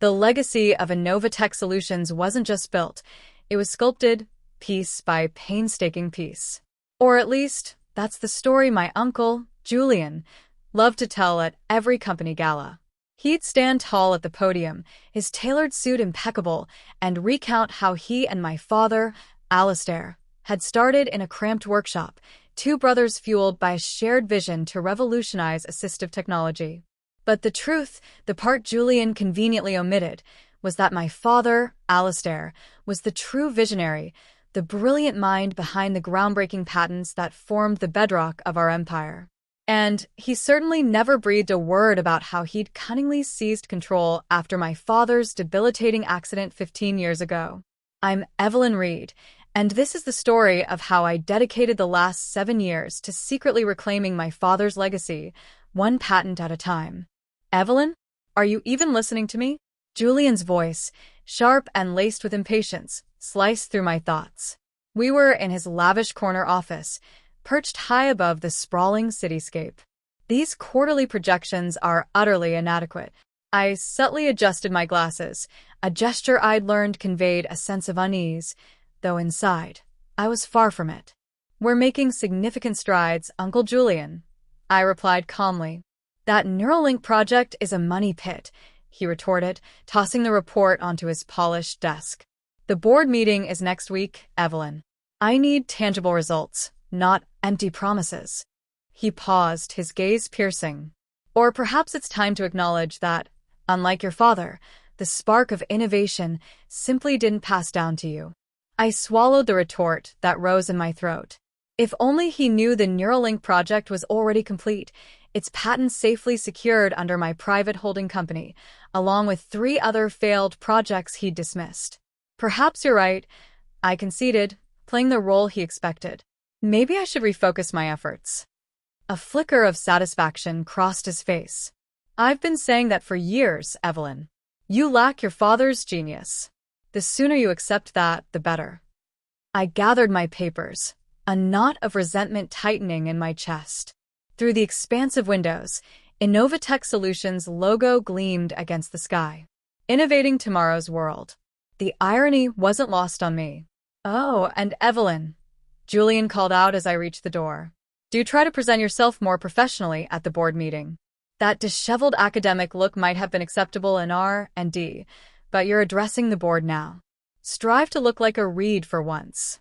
The legacy of Innovatech Solutions wasn't just built, it was sculpted piece by painstaking piece. Or at least, that's the story my uncle, Julian, loved to tell at every company gala. He'd stand tall at the podium, his tailored suit impeccable, and recount how he and my father, Alistair, had started in a cramped workshop, two brothers fueled by a shared vision to revolutionize assistive technology. But the truth, the part Julian conveniently omitted, was that my father, Alistair, was the true visionary, the brilliant mind behind the groundbreaking patents that formed the bedrock of our empire. And he certainly never breathed a word about how he'd cunningly seized control after my father's debilitating accident 15 years ago. I'm Evelyn Reed, and this is the story of how I dedicated the last 7 years to secretly reclaiming my father's legacy, one patent at a time. Evelyn? Are you even listening to me? Julian's voice, sharp and laced with impatience, sliced through my thoughts. We were in his lavish corner office, perched high above the sprawling cityscape. These quarterly projections are utterly inadequate. I subtly adjusted my glasses, a gesture I'd learned conveyed a sense of unease, though inside, I was far from it. We're making significant strides, Uncle Julian, I replied calmly. That Neuralink project is a money pit, he retorted, tossing the report onto his polished desk. The board meeting is next week, Evelyn. I need tangible results, not empty promises. He paused, his gaze piercing. Or perhaps it's time to acknowledge that, unlike your father, the spark of innovation simply didn't pass down to you. I swallowed the retort that rose in my throat. If only he knew the Neuralink project was already complete, its patents safely secured under my private holding company, along with 3 other failed projects he'd dismissed. Perhaps you're right, I conceded, playing the role he expected. Maybe I should refocus my efforts. A flicker of satisfaction crossed his face. I've been saying that for years, Evelyn. You lack your father's genius. The sooner you accept that, the better. I gathered my papers, a knot of resentment tightening in my chest. Through the expansive windows, Innovatech Solutions' logo gleamed against the sky. Innovating tomorrow's world. The irony wasn't lost on me. Oh, and Evelyn, Julian called out as I reached the door. Do try to present yourself more professionally at the board meeting. That disheveled academic look might have been acceptable in R&D, but you're addressing the board now. Strive to look like a Reed for once.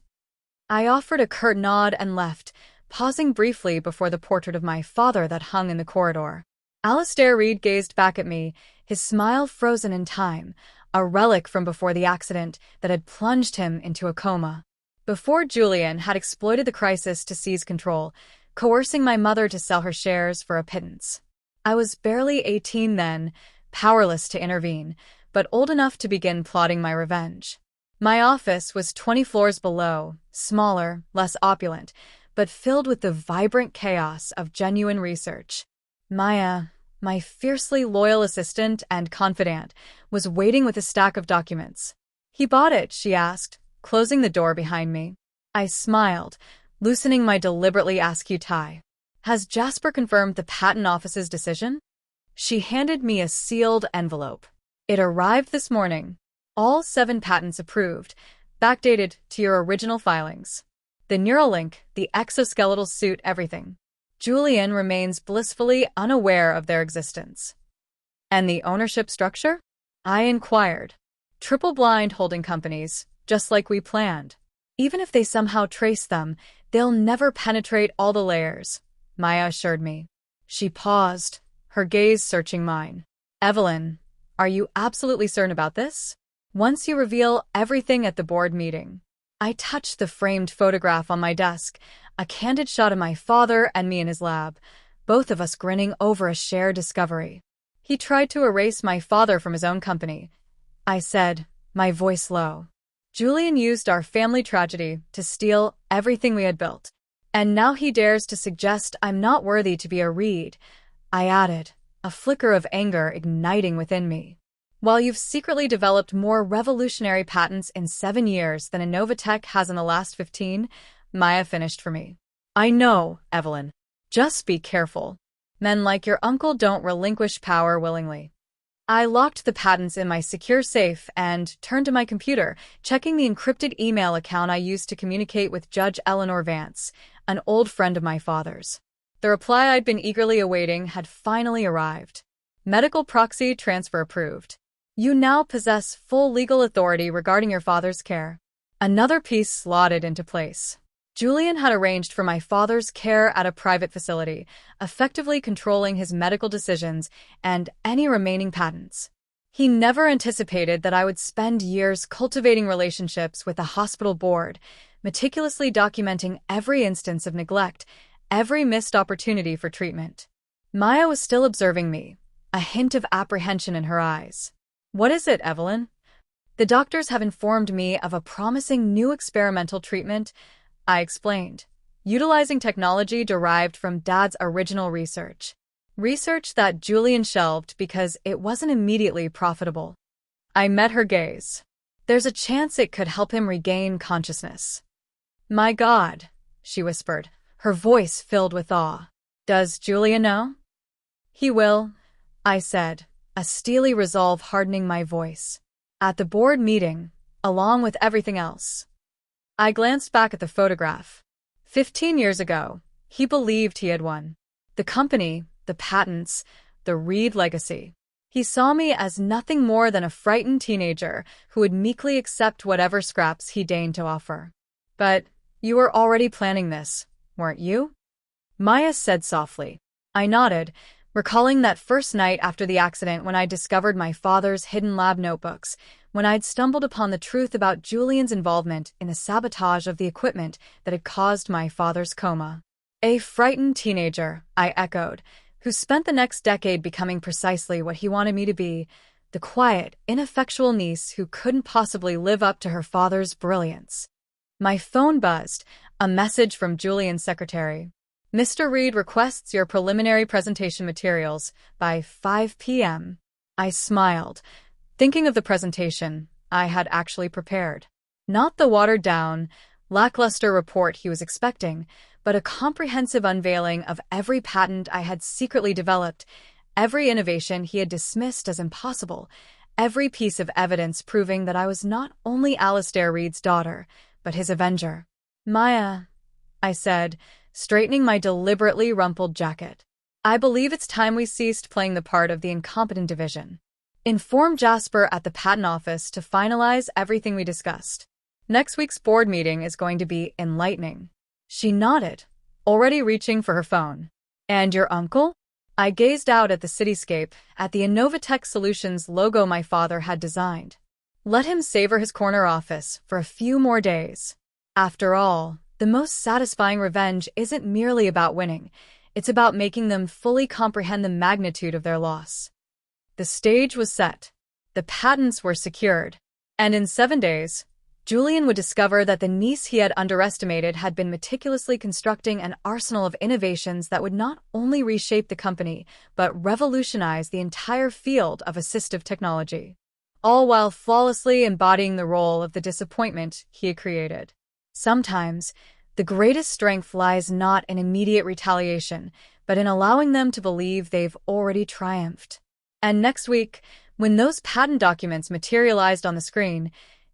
I offered a curt nod and left, pausing briefly before the portrait of my father that hung in the corridor. Alistair Reed gazed back at me, his smile frozen in time, a relic from before the accident that had plunged him into a coma. Before Julian had exploited the crisis to seize control, coercing my mother to sell her shares for a pittance. I was barely 18 then, powerless to intervene, but old enough to begin plotting my revenge. My office was 20 floors below, smaller, less opulent, but filled with the vibrant chaos of genuine research. Maya, my fiercely loyal assistant and confidant, was waiting with a stack of documents. He bought it, she asked, closing the door behind me. I smiled, loosening my deliberately askew tie. Has Jasper confirmed the patent office's decision? She handed me a sealed envelope. It arrived this morning. All 7 patents approved, backdated to your original filings. The Neuralink, the exoskeletal suit, everything. Julian remains blissfully unaware of their existence. And the ownership structure? I inquired. Triple-blind holding companies, just like we planned. Even if they somehow trace them, they'll never penetrate all the layers, Maya assured me. She paused, her gaze searching mine. Evelyn, are you absolutely certain about this? Once you reveal everything at the board meeting. I touched the framed photograph on my desk, a candid shot of my father and me in his lab, both of us grinning over a shared discovery. He tried to erase my father from his own company, I said, my voice low. Julian used our family tragedy to steal everything we had built. And now he dares to suggest I'm not worthy to be a Reed, I added, a flicker of anger igniting within me. While you've secretly developed more revolutionary patents in 7 years than Innovatech has in the last 15, Maya finished for me. I know, Evelyn. Just be careful. Men like your uncle don't relinquish power willingly. I locked the patents in my secure safe and turned to my computer, checking the encrypted email account I used to communicate with Judge Eleanor Vance, an old friend of my father's. The reply I'd been eagerly awaiting had finally arrived. Medical proxy transfer approved. You now possess full legal authority regarding your father's care. Another piece slotted into place. Julian had arranged for my father's care at a private facility, effectively controlling his medical decisions and any remaining patents. He never anticipated that I would spend years cultivating relationships with the hospital board, meticulously documenting every instance of neglect, every missed opportunity for treatment. Maya was still observing me, a hint of apprehension in her eyes. What is it, Evelyn? The doctors have informed me of a promising new experimental treatment, I explained, utilizing technology derived from Dad's original research. Research that Julian shelved because it wasn't immediately profitable. I met her gaze. There's a chance it could help him regain consciousness. My God, she whispered, her voice filled with awe. Does Julian know? He will, I said, a steely resolve hardening my voice. At the board meeting, along with everything else. I glanced back at the photograph. 15 years ago, he believed he had won. The company, the patents, the Reed legacy. He saw me as nothing more than a frightened teenager who would meekly accept whatever scraps he deigned to offer. But you were already planning this, weren't you? Maya said softly. I nodded, recalling that first night after the accident when I discovered my father's hidden lab notebooks, when I'd stumbled upon the truth about Julian's involvement in the sabotage of the equipment that had caused my father's coma. A frightened teenager, I echoed, who spent the next decade becoming precisely what he wanted me to be, the quiet, ineffectual niece who couldn't possibly live up to her father's brilliance. My phone buzzed, a message from Julian's secretary. Mr. Reed requests your preliminary presentation materials by 5 p.m. I smiled, thinking of the presentation I had actually prepared. Not the watered-down, lackluster report he was expecting, but a comprehensive unveiling of every patent I had secretly developed, every innovation he had dismissed as impossible, every piece of evidence proving that I was not only Alistair Reed's daughter, but his avenger. Maya, I said, straightening my deliberately rumpled jacket. I believe it's time we ceased playing the part of the incompetent division. Inform Jasper at the patent office to finalize everything we discussed. Next week's board meeting is going to be enlightening. She nodded, already reaching for her phone. And your uncle? I gazed out at the cityscape, at the Innovatech Solutions logo my father had designed. Let him savor his corner office for a few more days. After all, the most satisfying revenge isn't merely about winning. It's about making them fully comprehend the magnitude of their loss. The stage was set. The patents were secured. And in 7 days, Julian would discover that the niece he had underestimated had been meticulously constructing an arsenal of innovations that would not only reshape the company, but revolutionize the entire field of assistive technology, all while flawlessly embodying the role of the disappointment he had created. Sometimes, the greatest strength lies not in immediate retaliation, but in allowing them to believe they've already triumphed. And next week, when those patent documents materialized on the screen,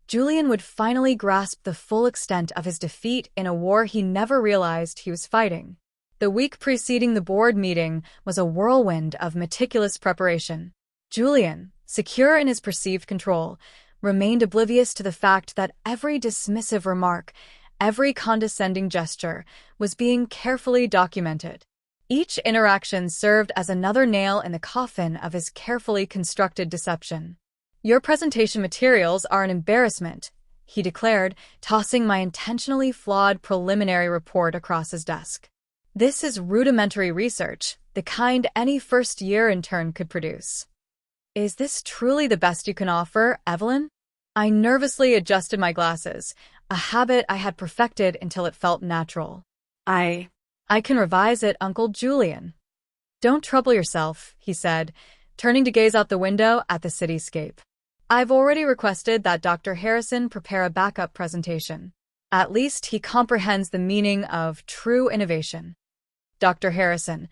Julian would finally grasp the full extent of his defeat in a war he never realized he was fighting. The week preceding the board meeting was a whirlwind of meticulous preparation. Julian, secure in his perceived control, remained oblivious to the fact that every dismissive remark, every condescending gesture, was being carefully documented. Each interaction served as another nail in the coffin of his carefully constructed deception. Your presentation materials are an embarrassment, he declared, tossing my intentionally flawed preliminary report across his desk. This is rudimentary research, the kind any first-year intern could produce. Is this truly the best you can offer, Evelyn? I nervously adjusted my glasses, a habit I had perfected until it felt natural. I can revise it, Uncle Julian. Don't trouble yourself, he said, turning to gaze out the window at the cityscape. I've already requested that Dr. Harrison prepare a backup presentation. At least he comprehends the meaning of true innovation. Dr. Harrison,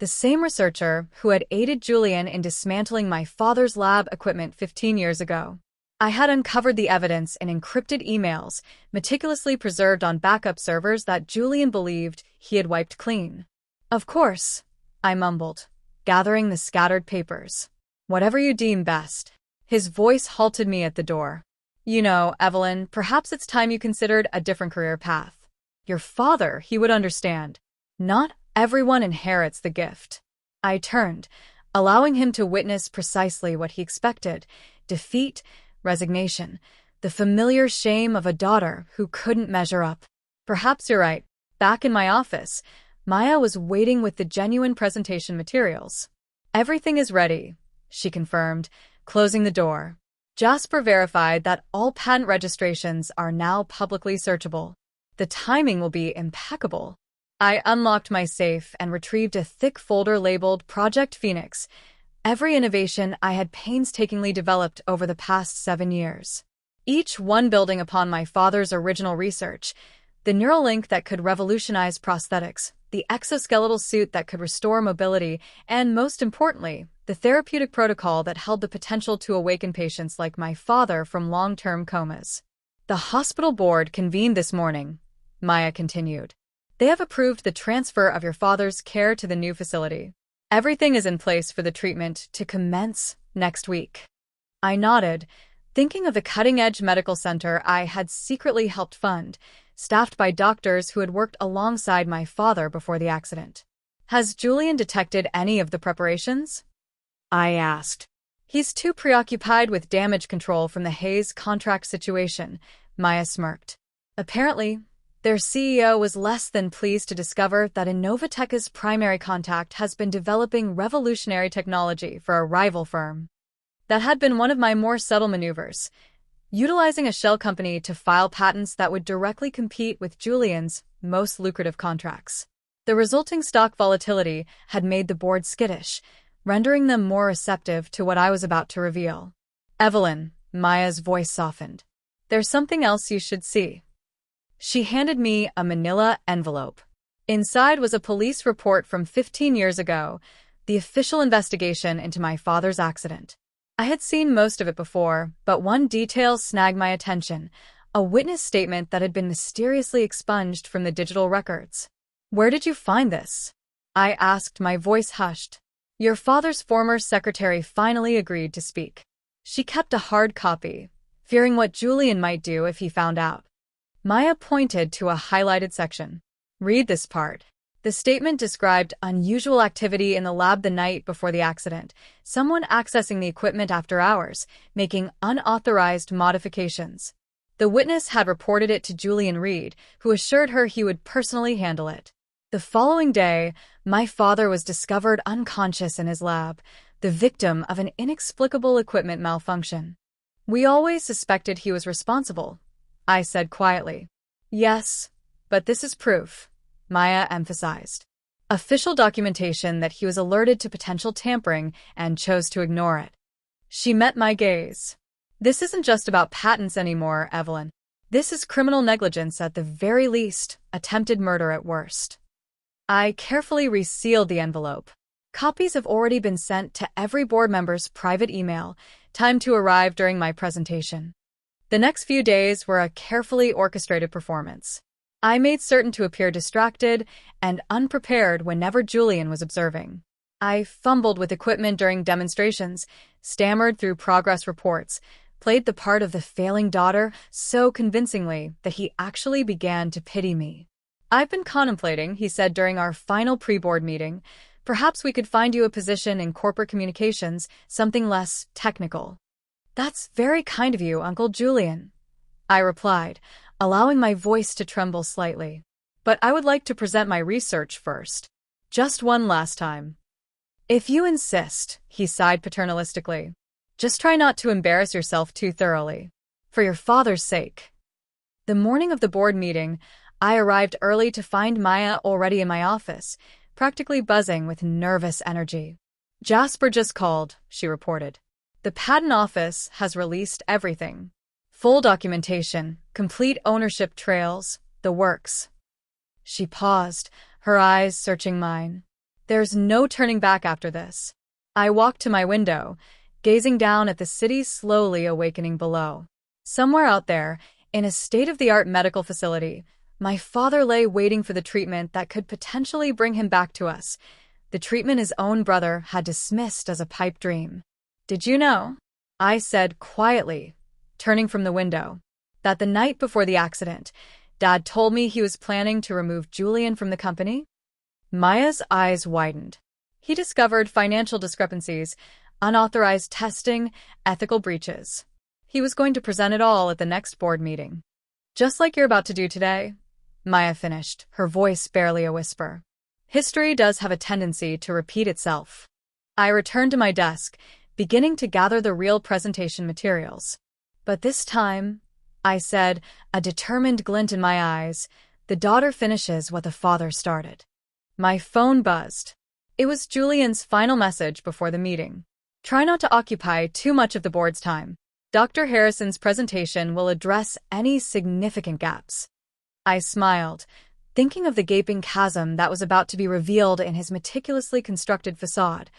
the same researcher who had aided Julian in dismantling my father's lab equipment 15 years ago. I had uncovered the evidence in encrypted emails, meticulously preserved on backup servers that Julian believed he had wiped clean. Of course, I mumbled, gathering the scattered papers. Whatever you deem best. His voice halted me at the door. You know, Evelyn, perhaps it's time you considered a different career path. Your father, he would understand. Not everyone inherits the gift. I turned, allowing him to witness precisely what he expected: defeat, resignation, the familiar shame of a daughter who couldn't measure up. Perhaps you're right. Back in my office, Maya was waiting with the genuine presentation materials. Everything is ready, she confirmed, closing the door. Jasper verified that all patent registrations are now publicly searchable. The timing will be impeccable. I unlocked my safe and retrieved a thick folder labeled Project Phoenix, every innovation I had painstakingly developed over the past 7 years. Each one building upon my father's original research: the neural link that could revolutionize prosthetics, the exoskeletal suit that could restore mobility, and most importantly, the therapeutic protocol that held the potential to awaken patients like my father from long-term comas. The hospital board convened this morning, Maya continued. They have approved the transfer of your father's care to the new facility. Everything is in place for the treatment to commence next week. I nodded, thinking of the cutting-edge medical center I had secretly helped fund, staffed by doctors who had worked alongside my father before the accident. Has Julian detected any of the preparations? I asked. He's too preoccupied with damage control from the Hayes contract situation, Maya smirked. Apparently, their CEO was less than pleased to discover that Innovatech's primary contact has been developing revolutionary technology for a rival firm. That had been one of my more subtle maneuvers, utilizing a shell company to file patents that would directly compete with Julian's most lucrative contracts. The resulting stock volatility had made the board skittish, rendering them more receptive to what I was about to reveal. Evelyn, Maya's voice softened. There's something else you should see. She handed me a manila envelope. Inside was a police report from 15 years ago, the official investigation into my father's accident. I had seen most of it before, but one detail snagged my attention: a witness statement that had been mysteriously expunged from the digital records. Where did you find this? I asked, my voice hushed. Your father's former secretary finally agreed to speak. She kept a hard copy, fearing what Julian might do if he found out. Maya pointed to a highlighted section. Read this part. The statement described unusual activity in the lab the night before the accident, someone accessing the equipment after hours, making unauthorized modifications. The witness had reported it to Julian Reed, who assured her he would personally handle it. The following day, my father was discovered unconscious in his lab, the victim of an inexplicable equipment malfunction. We always suspected he was responsible, I said quietly. Yes, but this is proof, Maya emphasized. Official documentation that he was alerted to potential tampering and chose to ignore it. She met my gaze. This isn't just about patents anymore, Evelyn. This is criminal negligence at the very least, attempted murder at worst. I carefully resealed the envelope. Copies have already been sent to every board member's private email, timed to arrive during my presentation. The next few days were a carefully orchestrated performance. I made certain to appear distracted and unprepared whenever Julian was observing. I fumbled with equipment during demonstrations, stammered through progress reports, played the part of the failing daughter so convincingly that he actually began to pity me. I've been contemplating, he said during our final pre-board meeting, perhaps we could find you a position in corporate communications, something less technical. That's very kind of you, Uncle Julian, I replied, allowing my voice to tremble slightly. But I would like to present my research first. Just one last time. If you insist, he sighed paternalistically. Just try not to embarrass yourself too thoroughly. For your father's sake. The morning of the board meeting, I arrived early to find Maya already in my office, practically buzzing with nervous energy. Jasper just called, she reported. The patent office has released everything. Full documentation, complete ownership trails, the works. She paused, her eyes searching mine. There's no turning back after this. I walked to my window, gazing down at the city slowly awakening below. Somewhere out there, in a state-of-the-art medical facility, my father lay waiting for the treatment that could potentially bring him back to us, the treatment his own brother had dismissed as a pipe dream. Did you know? I said quietly, turning from the window, that the night before the accident, Dad told me he was planning to remove Julian from the company? Maya's eyes widened. He discovered financial discrepancies, unauthorized testing, ethical breaches. He was going to present it all at the next board meeting. Just like you're about to do today, Maya finished, her voice barely a whisper. History does have a tendency to repeat itself. I returned to my desk, beginning to gather the real presentation materials. But this time, I said, a determined glint in my eyes, the daughter finishes what the father started. My phone buzzed. It was Julian's final message before the meeting. Try not to occupy too much of the board's time. Dr. Harrison's presentation will address any significant gaps. I smiled, thinking of the gaping chasm that was about to be revealed in his meticulously constructed facade,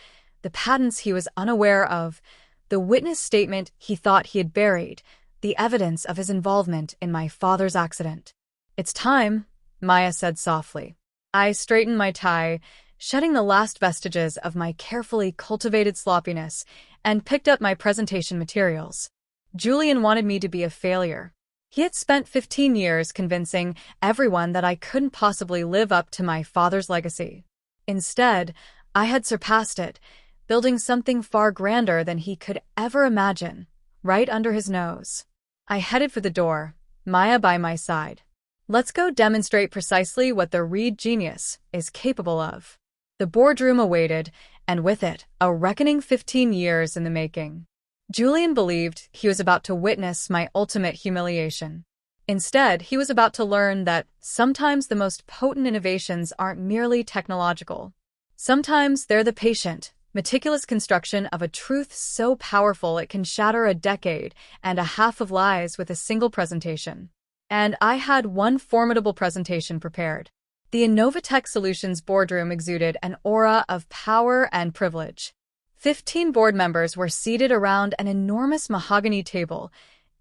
the patents he was unaware of, the witness statement he thought he had buried, the evidence of his involvement in my father's accident. It's time, Maya said softly. I straightened my tie, shedding the last vestiges of my carefully cultivated sloppiness, and picked up my presentation materials. Julian wanted me to be a failure. He had spent 15 years convincing everyone that I couldn't possibly live up to my father's legacy. Instead, I had surpassed it, building something far grander than he could ever imagine, right under his nose. I headed for the door, Maya by my side. Let's go demonstrate precisely what the Reed genius is capable of. The boardroom awaited, and with it, a reckoning 15 years in the making. Julian believed he was about to witness my ultimate humiliation. Instead, he was about to learn that sometimes the most potent innovations aren't merely technological. Sometimes they're the patient, meticulous construction of a truth so powerful it can shatter a decade and a half of lies with a single presentation. And I had one formidable presentation prepared. The Innovatech Solutions boardroom exuded an aura of power and privilege. 15 board members were seated around an enormous mahogany table,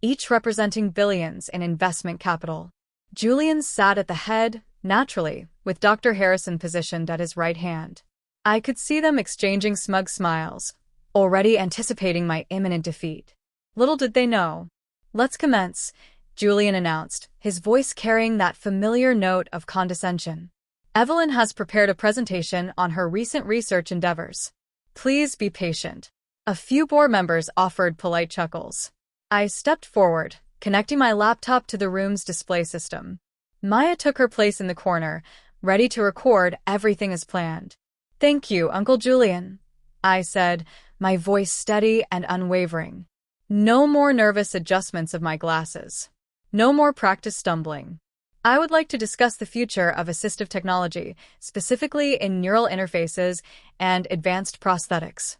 each representing billions in investment capital. Julian sat at the head, naturally, with Dr. Harrison positioned at his right hand. I could see them exchanging smug smiles, already anticipating my imminent defeat. Little did they know. Let's commence, Julian announced, his voice carrying that familiar note of condescension. Evelyn has prepared a presentation on her recent research endeavors. Please be patient. A few board members offered polite chuckles. I stepped forward, connecting my laptop to the room's display system. Maya took her place in the corner, ready to record everything as planned. Thank you, Uncle Julian, I said, my voice steady and unwavering. No more nervous adjustments of my glasses. No more practice stumbling. I would like to discuss the future of assistive technology, specifically in neural interfaces and advanced prosthetics.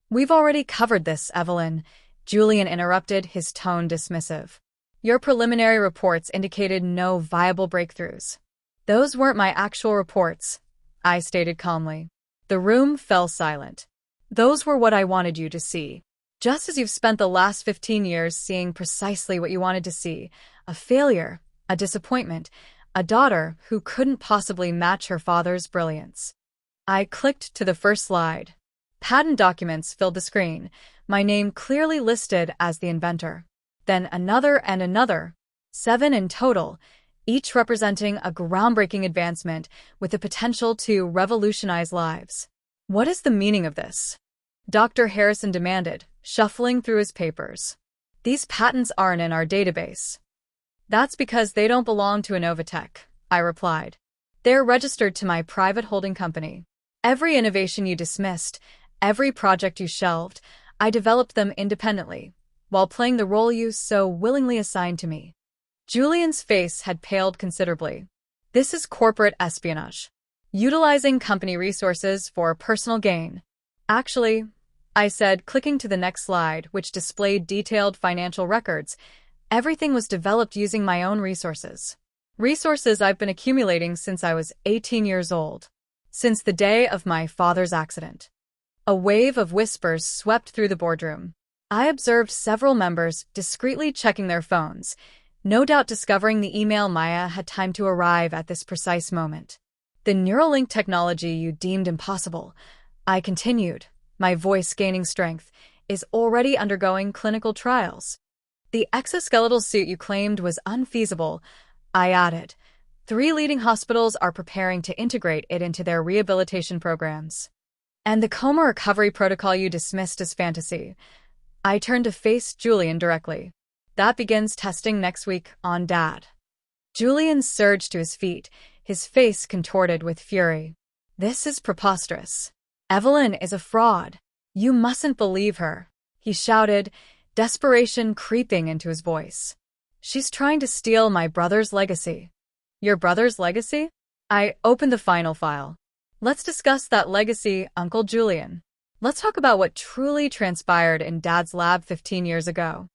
We've already covered this, Evelyn, Julian interrupted, his tone dismissive. Your preliminary reports indicated no viable breakthroughs. Those weren't my actual reports, I stated calmly. The room fell silent. Those were what I wanted you to see. Just as you've spent the last 15 years seeing precisely what you wanted to see, a failure, a disappointment, a daughter who couldn't possibly match her father's brilliance. I clicked to the first slide. Patent documents filled the screen, my name clearly listed as the inventor. Then another and another, 7 in total, each representing a groundbreaking advancement with the potential to revolutionize lives. What is the meaning of this? Dr. Harrison demanded, shuffling through his papers. These patents aren't in our database. That's because they don't belong to Innovatech, I replied. They're registered to my private holding company. Every innovation you dismissed, every project you shelved, I developed them independently, while playing the role you so willingly assigned to me. Julian's face had paled considerably. This is corporate espionage. Utilizing company resources for personal gain. Actually, I said, clicking to the next slide, which displayed detailed financial records, everything was developed using my own resources. Resources I've been accumulating since I was 18 years old. since the day of my father's accident. A wave of whispers swept through the boardroom. I observed several members discreetly checking their phones, no doubt discovering the email Maya had timed to arrive at this precise moment. The Neuralink technology you deemed impossible, I continued, my voice gaining strength, is already undergoing clinical trials. The exoskeletal suit you claimed was unfeasible, I added. 3 leading hospitals are preparing to integrate it into their rehabilitation programs. And the coma recovery protocol you dismissed as fantasy. I turned to face Julian directly. That begins testing next week on Dad. Julian surged to his feet, his face contorted with fury. This is preposterous. Evelyn is a fraud. You mustn't believe her, he shouted, desperation creeping into his voice. She's trying to steal my brother's legacy. Your brother's legacy? I opened the final file. Let's discuss that legacy, Uncle Julian. Let's talk about what truly transpired in Dad's lab 15 years ago.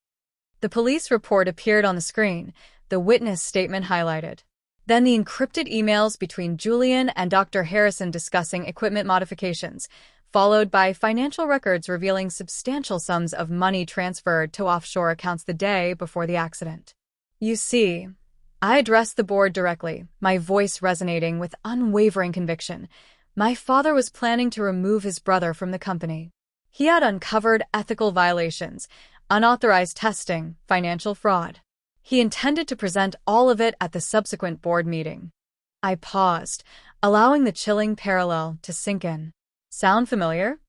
The police report appeared on the screen, the witness statement highlighted. Then the encrypted emails between Julian and Dr. Harrison discussing equipment modifications, followed by financial records revealing substantial sums of money transferred to offshore accounts the day before the accident. You see, I addressed the board directly, my voice resonating with unwavering conviction. My father was planning to remove his brother from the company. He had uncovered ethical violations, unauthorized testing, financial fraud. He intended to present all of it at the subsequent board meeting. I paused, allowing the chilling parallel to sink in. Sound familiar?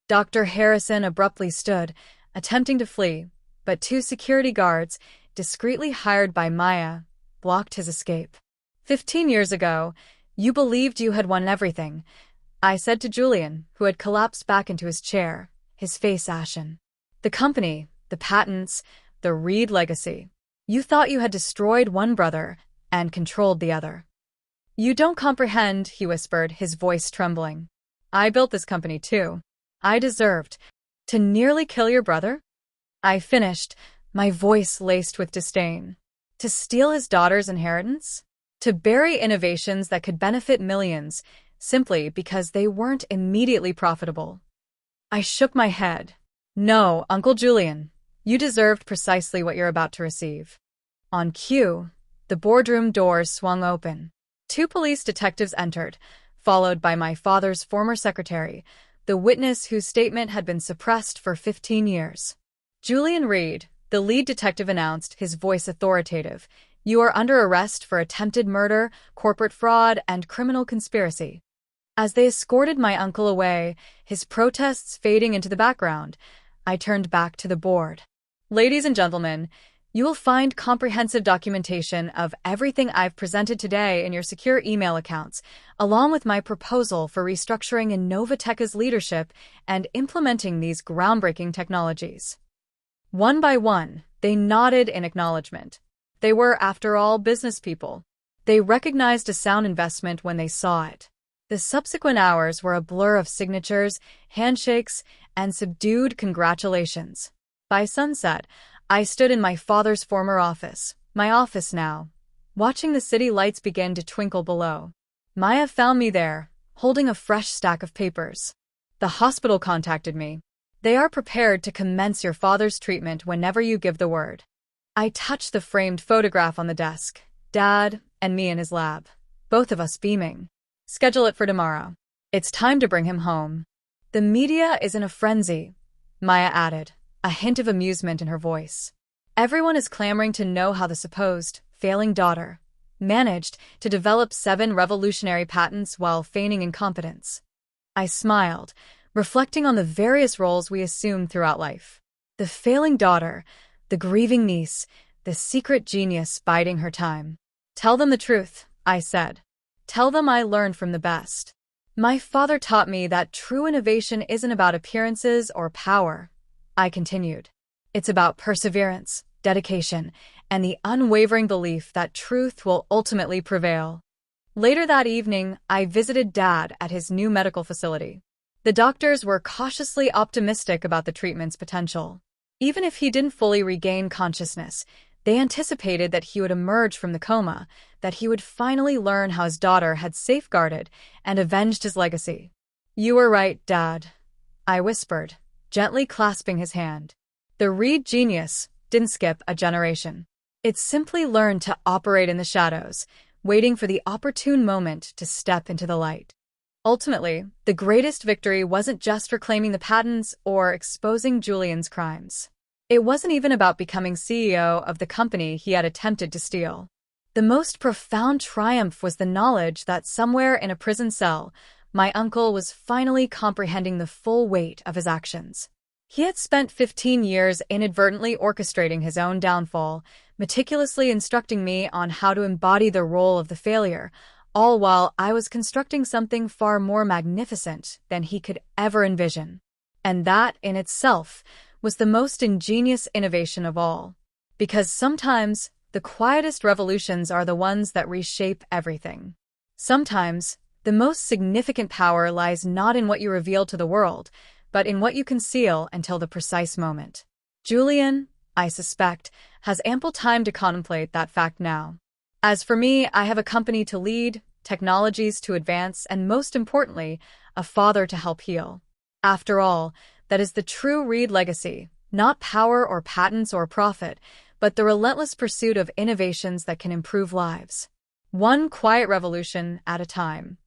Dr. Harrison abruptly stood, attempting to flee, but 2 security guards, discreetly hired by Maya, blocked his escape. 15 years ago, you believed you had won everything, I said to Julian, who had collapsed back into his chair, his face ashen. The company, the patents, the Reed legacy. You thought you had destroyed one brother and controlled the other. You don't comprehend, he whispered, his voice trembling. I built this company too. I deserved to nearly kill your brother? I finished, my voice laced with disdain. To steal his daughter's inheritance? To bury innovations that could benefit millions, simply because they weren't immediately profitable. I shook my head. No, Uncle Julian, you deserved precisely what you're about to receive. On cue, the boardroom doors swung open. 2 police detectives entered, followed by my father's former secretary, the witness whose statement had been suppressed for 15 years. Julian Reed, the lead detective, announced, his voice authoritative. You are under arrest for attempted murder, corporate fraud, and criminal conspiracy. As they escorted my uncle away, his protests fading into the background, I turned back to the board. Ladies and gentlemen, you will find comprehensive documentation of everything I've presented today in your secure email accounts, along with my proposal for restructuring Innovateca's leadership and implementing these groundbreaking technologies. One by one, they nodded in acknowledgement. They were, after all, business people. They recognized a sound investment when they saw it. The subsequent hours were a blur of signatures, handshakes, and subdued congratulations. By sunset, I stood in my father's former office, my office now, watching the city lights begin to twinkle below. Maya found me there, holding a fresh stack of papers. The hospital contacted me. They are prepared to commence your father's treatment whenever you give the word. I touched the framed photograph on the desk, Dad and me in his lab, both of us beaming. Schedule it for tomorrow. It's time to bring him home. The media is in a frenzy, Maya added, a hint of amusement in her voice. Everyone is clamoring to know how the supposed failing daughter managed to develop 7 revolutionary patents while feigning incompetence. I smiled, reflecting on the various roles we assume throughout life. The failing daughter, the grieving niece, the secret genius biding her time. Tell them the truth, I said. Tell them I learned from the best. My father taught me that true innovation isn't about appearances or power, I continued. It's about perseverance, dedication, and the unwavering belief that truth will ultimately prevail. Later that evening, I visited Dad at his new medical facility. The doctors were cautiously optimistic about the treatment's potential. Even if he didn't fully regain consciousness, they anticipated that he would emerge from the coma, that he would finally learn how his daughter had safeguarded and avenged his legacy. "You were right, Dad," I whispered, gently clasping his hand. The Reed genius didn't skip a generation. It simply learned to operate in the shadows, waiting for the opportune moment to step into the light. Ultimately, the greatest victory wasn't just reclaiming the patents or exposing Julian's crimes. It wasn't even about becoming CEO of the company he had attempted to steal. The most profound triumph was the knowledge that somewhere in a prison cell, my uncle was finally comprehending the full weight of his actions. He had spent 15 years inadvertently orchestrating his own downfall, meticulously instructing me on how to embody the role of the failure, all while I was constructing something far more magnificent than he could ever envision. And that, in itself, was the most ingenious innovation of all. Because sometimes, the quietest revolutions are the ones that reshape everything. Sometimes, the most significant power lies not in what you reveal to the world, but in what you conceal until the precise moment. Julian, I suspect, has ample time to contemplate that fact now. As for me, I have a company to lead, technologies to advance, and most importantly, a father to help heal. After all, that is the true Reed legacy, not power or patents or profit, but the relentless pursuit of innovations that can improve lives. One quiet revolution at a time.